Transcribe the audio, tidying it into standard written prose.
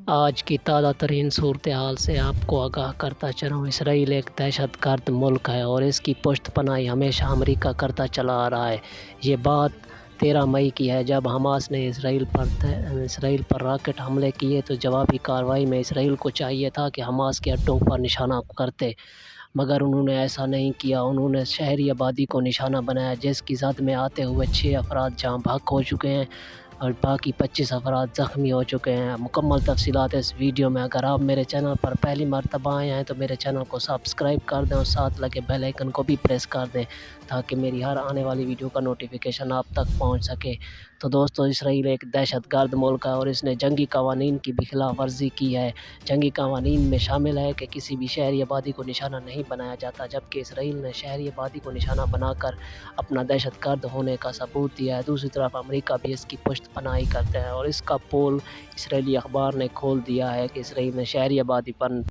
آج کی تازہ ترین صورتحال سے آپ کو آگاہ کرتا چلوں، اسرائیل ایک دہشت گرد ملک ہے اور اس کی پشت پناہی ہمیشہ امریکہ کرتا چلا آ رہا ہے۔ یہ بات 13 مئی کی ہے جب حماس نے اسرائیل پر راکٹ حملے کیے تو جوابی کارروائی میں اسرائیل کو چاہیے تھا کہ حماس کے اڈوں پر نشانہ کرتے، مگر انہوں نے ایسا نہیں کیا۔ انہوں نے شہری آبادی کو نشانہ بنایا، جس کی زد میں آتے ہوئے 6 افراد جاں بحق ہو چکے ہیں اور باقی 25 افراد زخمی ہو چکے ہیں۔ مکمل تفصیلات اس ویڈیو میں۔ اگر آپ میرے چینل پر پہلی مرتبہ آئے ہیں تو میرے چینل کو سبسکرائب کر دیں اور ساتھ لگے بیل آئیکن کو بھی پریس کر دیں تاکہ میری ہر آنے والی ویڈیو کا نوٹیفیکیشن آپ تک پہنچ سکے۔ تو دوستو، اسرائیل ایک دہشت گرد ملک ہے اور اس نے جنگی قوانین کی بھی خلاف ورزی کی ہے۔ جنگی قوانین میں شامل ہے کہ کسی بھی شہری آبادی کو نشانہ نہیں بنایا جاتا، جبکہ اسرائیل نے شہری آبادی کو نشانہ بنا کر اپنا دہشت گرد ہونے کا ثبوت دیا ہے۔ دوسری طرف امریکہ بھی اس کی پشت پناہی کرتا ہے اور اس کا پول اسرائیلی اخبار نے کھول دیا ہے کہ اسرائیل نے شہری آبادی پر